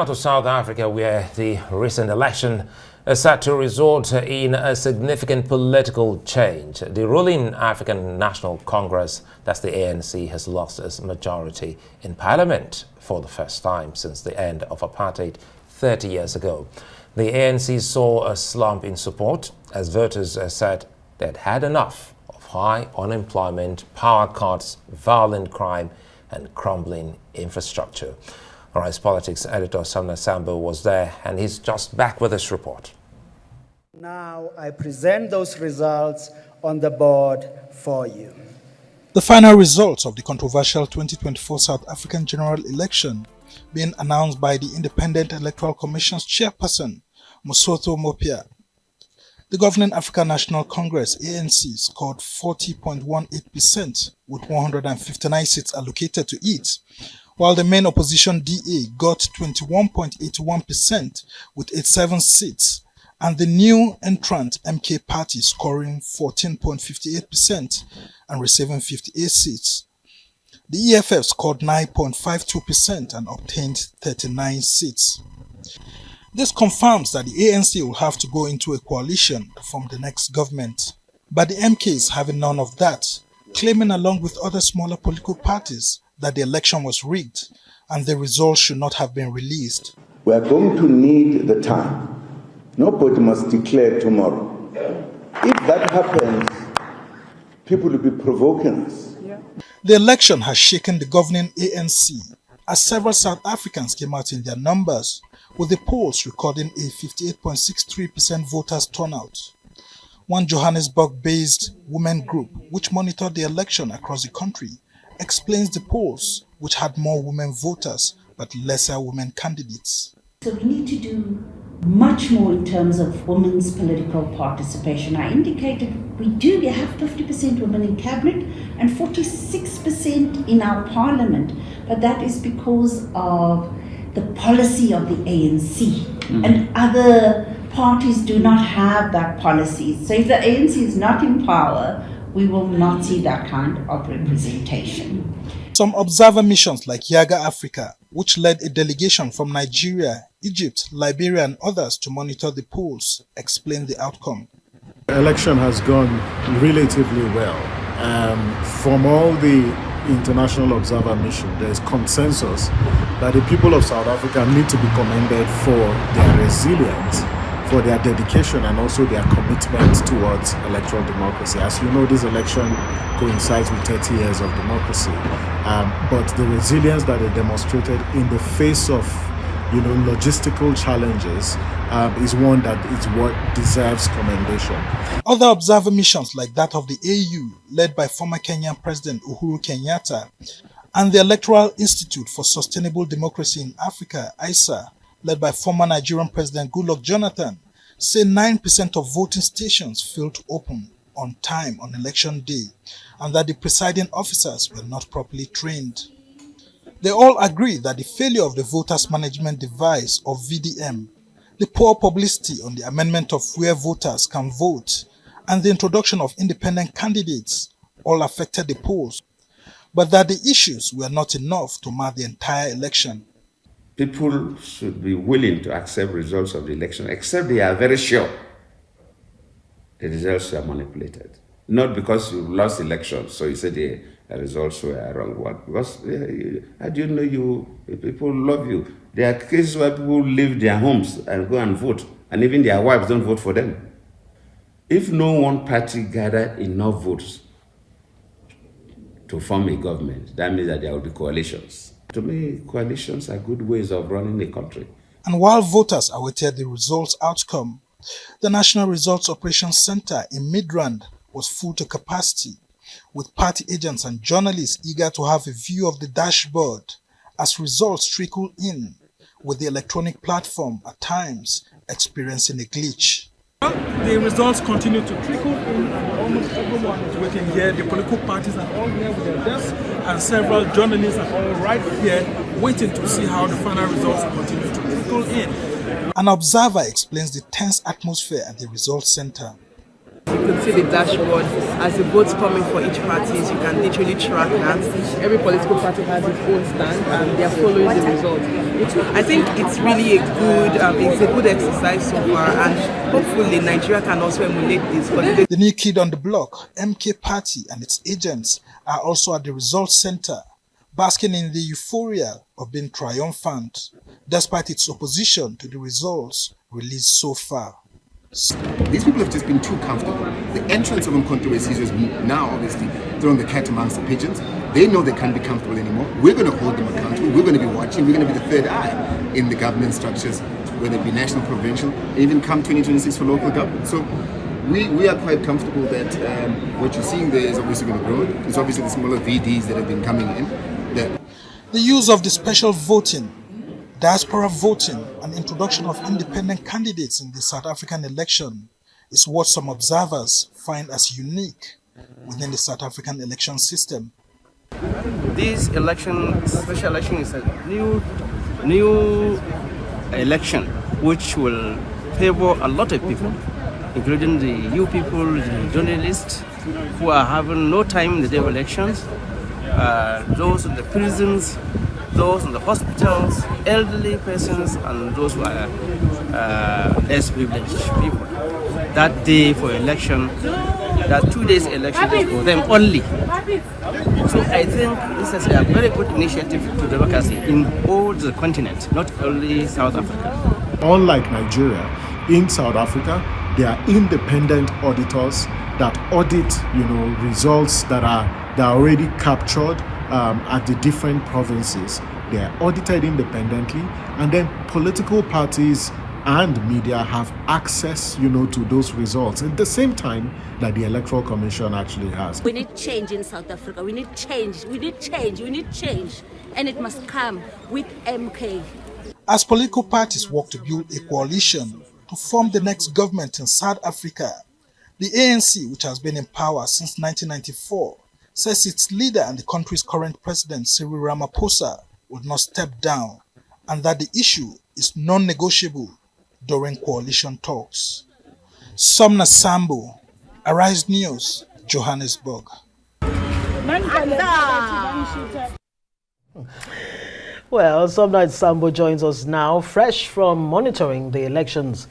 now to South Africa, where the recent election is set to result in a significant political change. The ruling African National Congress, that's the ANC, has lost its majority in parliament for the first time since the end of apartheid 30 years ago. The ANC saw a slump in support as voters said they'd had enough of high unemployment, power cuts, violent crime, and crumbling infrastructure. Rise Politics editor Sumner Sambo was there, and he's just back with this report. Now I present those results on the board for you. The final results of the controversial 2024 South African general election being announced by the Independent Electoral Commission's chairperson, Mosotho Mopia. The governing African National Congress, ANC, scored 40.18% with 159 seats allocated to it, while the main opposition DA got 21.81% with 87 seats, and the new entrant MK party scoring 14.58% and receiving 58 seats. The EFF scored 9.52% and obtained 39 seats. This confirms that the ANC will have to go into a coalition to form the next government. But the MK is having none of that, claiming along with other smaller political parties that the election was rigged and the results should not have been released. We are going to need the time. Nobody must declare tomorrow. If that happens, people will be provoking us. The election has shaken the governing ANC as several South Africans came out in their numbers, with the polls recording a 58.63% voters turnout. One Johannesburg-based women group, which monitored the election across the country, explains the polls, which had more women voters but lesser women candidates. So we need to do much more in terms of women's political participation. I indicated we have 50% women in cabinet and 46% in our parliament, but that is because of the policy of the ANC. And other parties do not have that policy. So if the ANC is not in power, we will not see that kind of representation. Some observer missions like Yaga Africa, which led a delegation from Nigeria, Egypt, Liberia and others to monitor the polls, explain the outcome. The election has gone relatively well. From all the international observer mission, there is consensus that the people of South Africa need to be commended for their resilience, for their dedication and also their commitment towards electoral democracy. As you know, this election coincides with 30 years of democracy, but the resilience that they demonstrated in the face of logistical challenges is one that is what deserves commendation. Other observer missions like that of the AU, led by former Kenyan President Uhuru Kenyatta, and the Electoral Institute for Sustainable Democracy in Africa, ISA, led by former Nigerian President Goodluck Jonathan, say 9% of voting stations failed to open on time on election day and that the presiding officers were not properly trained. They all agree that the failure of the Voters Management Device, or VDM, the poor publicity on the amendment of where voters can vote, and the introduction of independent candidates all affected the polls, but that the issues were not enough to mar the entire election. People should be willing to accept results of the election, except they are very sure the results were manipulated. Not because you lost the election, so you said the results were wrong. What? Because how do you know people love you? There are cases where people leave their homes and go and vote, and even their wives don't vote for them. If no one party gathered enough votes to form a government, that means that there will be coalitions. To me, coalitions are good ways of running a country. And while voters awaited the results outcome, the National Results Operations Center in Midrand was full to capacity, with party agents and journalists eager to have a view of the dashboard as results trickle in, with the electronic platform at times experiencing a glitch. The results continue to trickle in, and almost everyone is waiting here. The political parties are all here with their desks, and several journalists are all right here waiting to see how the final results continue to trickle in. An observer explains the tense atmosphere at the results center. You could see the dashboard as the votes coming for each party. You can literally track that. Every political party has its own stand, and they are following the results. I think it's really a good exercise so far, and hopefully Nigeria can also emulate this. The new kid on the block, MK Party, and its agents are also at the results center, basking in the euphoria of being triumphant, despite its opposition to the results released so far. These people have just been too comfortable. The entrance of Mkhonto is now obviously throwing the cat amongst the pigeons. They know they can't be comfortable anymore. We're going to hold them accountable. We're going to be watching. We're going to be the third eye in the government structures, whether it be national, provincial, even come 2026 for local government. So we are quite comfortable that what you're seeing there is obviously going to grow. It's obviously the smaller VDs that have been coming in. The use of the special voting, diaspora voting, and introduction of independent candidates in the South African election is what some observers find as unique within the South African election system. This election, special election, is a new election which will favor a lot of people, including the youth people, the journalists who are having no time in the day of elections, those in the prisons, those in the hospitals, elderly persons, and those who are less privileged people. That day for election, that 2 days election is for them only. So I think this is a very good initiative to democracy in all the continent, not only South Africa. Unlike Nigeria, in South Africa, there are independent auditors that audit, results that are already captured at the different provinces. They are audited independently, and then political parties and media have access, to those results at the same time that the Electoral Commission actually has. We need change in South Africa. We need change. We need change. We need change. And it must come with MK. As political parties work to build a coalition to form the next government in South Africa, the ANC, which has been in power since 1994, says its leader and the country's current president, Cyril Ramaphosa, will not step down, and that the issue is non-negotiable during coalition talks. Sumner, Sambo, Arise News, Johannesburg. Well, Sumner Sambo joins us now, fresh from monitoring the elections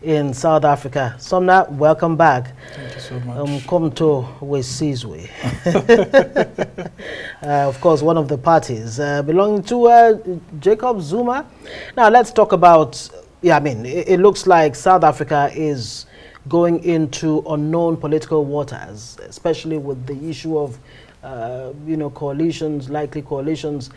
in South Africa. Sumner, welcome back. Thank you so much. Come to Wesizwe. Of course, one of the parties belonging to Jacob Zuma. Now, let's talk about, it looks like South Africa is going into unknown political waters, especially with the issue of coalitions, likely coalitions,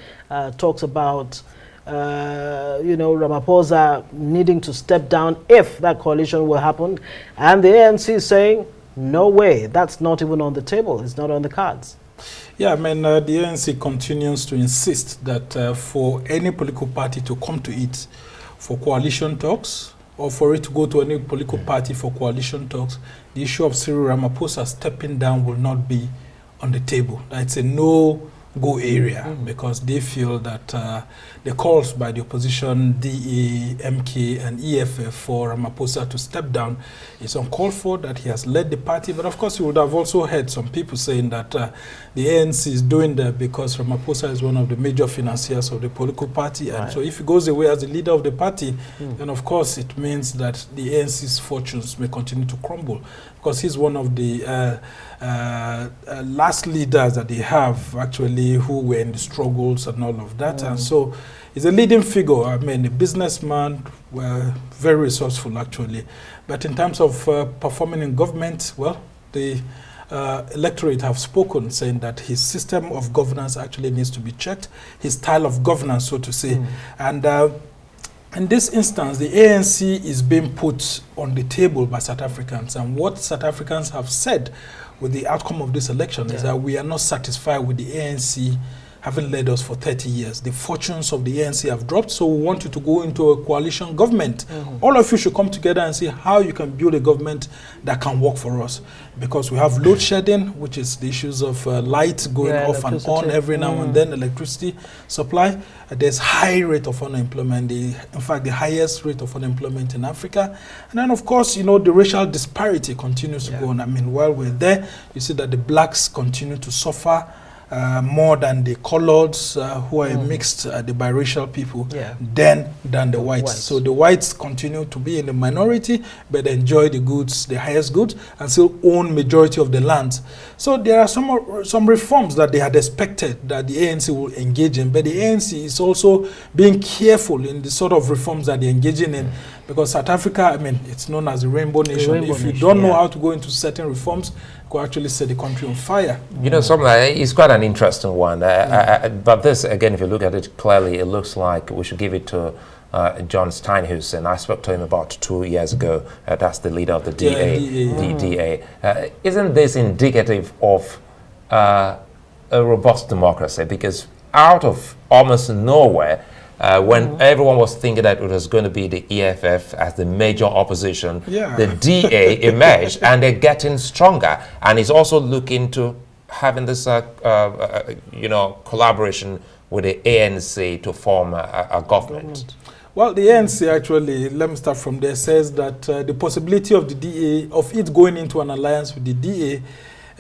talks about, Ramaphosa needing to step down if that coalition will happen. And the ANC is saying, no way, that's not even on the table. It's not on the cards. Yeah, the ANC continues to insist that for any political party to come to it for coalition talks, or for it to go to any political party for coalition talks, the issue of Cyril Ramaphosa stepping down will not be on the table. It's a no-go area because they feel that the calls by the opposition, DA, MK, and EFF for Ramaphosa to step down is uncalled for, that he has led the party. But of course, you would have also heard some people saying that the ANC is doing that because Ramaphosa is one of the major financiers of the political party. And so if he goes away as the leader of the party, then of course it means that the ANC's fortunes may continue to crumble, because he's one of the last leaders that they have actually who were in the struggles and all of that. And so he's a leading figure. A businessman, very resourceful actually. But in terms of performing in government, well, the electorate have spoken, saying that his system of governance actually needs to be checked, his style of governance, so to say. And in this instance, the ANC is being put on the table by South Africans. And what South Africans have said with the outcome of this election is that we are not satisfied with the ANC having led us for 30 years. The fortunes of the ANC have dropped, so we want you to go into a coalition government. All of you should come together and see how you can build a government that can work for us. Because we have load shedding, which is the issues of light going off and on every now and then, electricity supply. There's high rate of unemployment, in fact, the highest rate of unemployment in Africa. And then, of course, you know, the racial disparity continues to go on. I mean, while we're there, you see that the blacks continue to suffer more than the coloreds who are mixed, the biracial people, than the whites. So the whites continue to be in the minority, but enjoy the goods, the highest goods, and still own majority of the lands. So there are some reforms that they had expected that the ANC will engage in, but the ANC is also being careful in the sort of reforms that they're engaging in, because South Africa, I mean, it's known as the Rainbow Nation. If you don't know how to go into certain reforms, could actually set the country on fire. You know, something it's quite an interesting one. But this, again, if you look at it clearly, it looks like we should give it to John Steinhuisen. I spoke to him about 2 years ago. That's the leader of the DA. Isn't this indicative of a robust democracy? Because out of almost nowhere, when everyone was thinking that it was going to be the EFF as the major opposition, the DA emerged, and they're getting stronger. And it's also looking to having this, you know, collaboration with the ANC to form a government. Well, the ANC actually, let me start from there, says that the possibility of the DA, of it going into an alliance with the DA,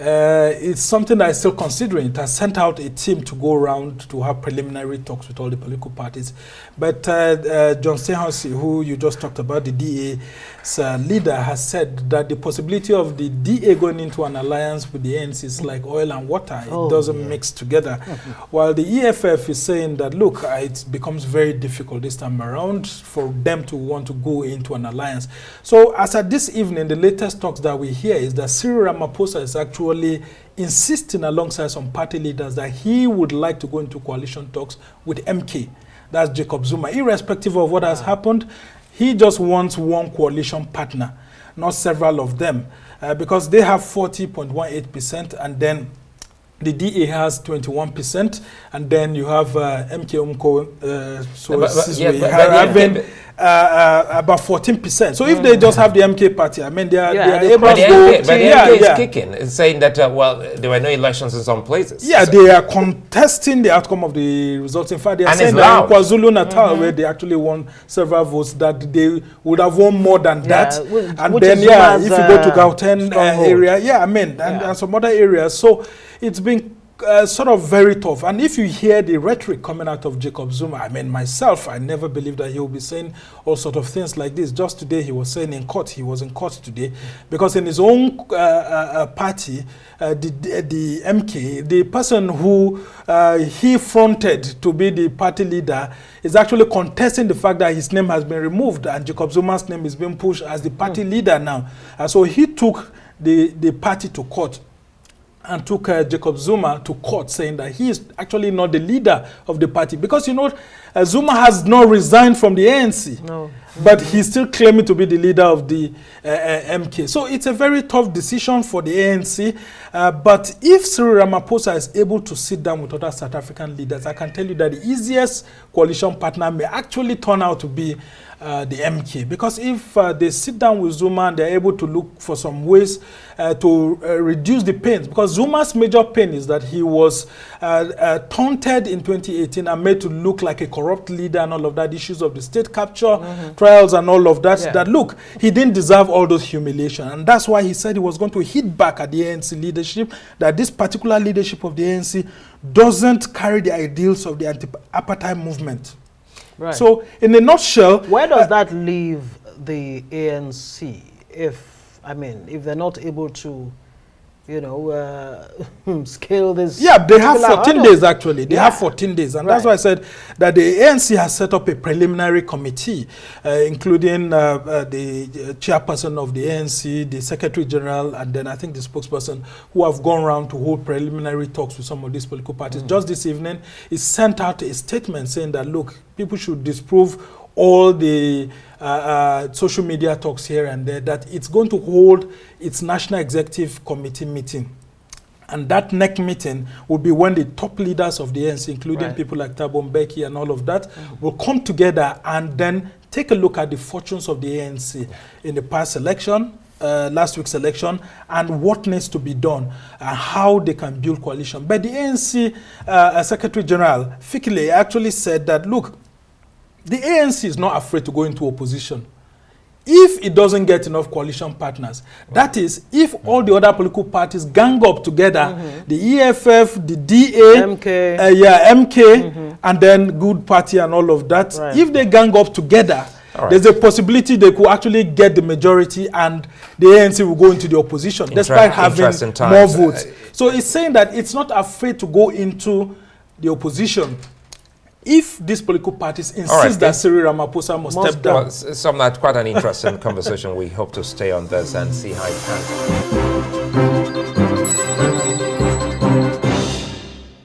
it's something that is still considering. It has sent out a team to go around to have preliminary talks with all the political parties. But John Steinhuisen, who you just talked about, the DA's leader, has said that the possibility of the DA going into an alliance with the ANC is like oil and water. It doesn't mix together. While the EFF is saying that, look, it becomes very difficult this time around for them to want to go into an alliance. So as at this evening, the latest talks that we hear is that Cyril Ramaphosa is actually insisting alongside some party leaders that he would like to go into coalition talks with MK. That's Jacob Zuma. Irrespective of what has happened, he just wants one coalition partner, not several of them, because they have 40.18%, and then the DA has 21%, and then you have MK having about 14%. So if they just have the MK party, I mean, they are able to go. But the MK is kicking, it's saying that, well, there were no elections in some places. Yeah, so they are contesting the outcome of the results. In fact, they are saying that in KwaZulu-Natal, where they actually won several votes, that they would have won more than that. And then, if you go to Gauteng area, and some other areas. So it's been sort of very tough. And if you hear the rhetoric coming out of Jacob Zuma, I mean, myself, I never believed that he would be saying all sort of things like this. Just today, he was saying in court, he was in court today, because in his own party, the MK, the person who he fronted to be the party leader is actually contesting the fact that his name has been removed, and Jacob Zuma's name is being pushed as the party leader now. So he took the party to court and took Jacob Zuma to court, saying that he is actually not the leader of the party. Because, you know, Zuma has not resigned from the ANC, but he's still claiming to be the leader of the MK. So it's a very tough decision for the ANC. But if Cyril Ramaphosa is able to sit down with other South African leaders, I can tell you that the easiest coalition partner may actually turn out to be the MK. Because if they sit down with Zuma and they're able to look for some ways to reduce the pains, because Zuma's major pain is that he was taunted in 2018 and made to look like a corrupt leader and all of that, issues of the state capture trials and all of that, that look, he didn't deserve all those humiliation. And that's why he said he was going to hit back at the ANC leadership, that this particular leadership of the ANC doesn't carry the ideals of the anti-apartheid movement. Right. So, in a nutshell, where does that leave the ANC if they're not able to, you know, scale this? Yeah, they have 14 days actually. They have 14 days, and that's why I said that the ANC has set up a preliminary committee, including the chairperson of the ANC, the secretary general, and then I think the spokesperson, who have gone around to hold preliminary talks with some of these political parties. Just this evening, it sent out a statement saying that, look, people should disprove all the social media talks here and there, that it's going to hold its National Executive Committee meeting And that next meeting will be when the top leaders of the ANC, including people like Thabo Mbeki and all of that, will come together and then take a look at the fortunes of the ANC in the past election, last week's election, and what needs to be done and how they can build coalition. But the ANC Secretary General, Fikile, actually said that, look, the ANC is not afraid to go into opposition if it doesn't get enough coalition partners. That is, if all the other political parties gang up together, the EFF, the DA, MK, and then Good Party and all of that, if they gang up together, there's a possibility they could actually get the majority and the ANC will go into the opposition despite having more votes. So it's saying that it's not afraid to go into the opposition if these political parties insist that Cyril Ramaphosa must step down. Well, quite an interesting conversation. We hope to stay on this and see how it can.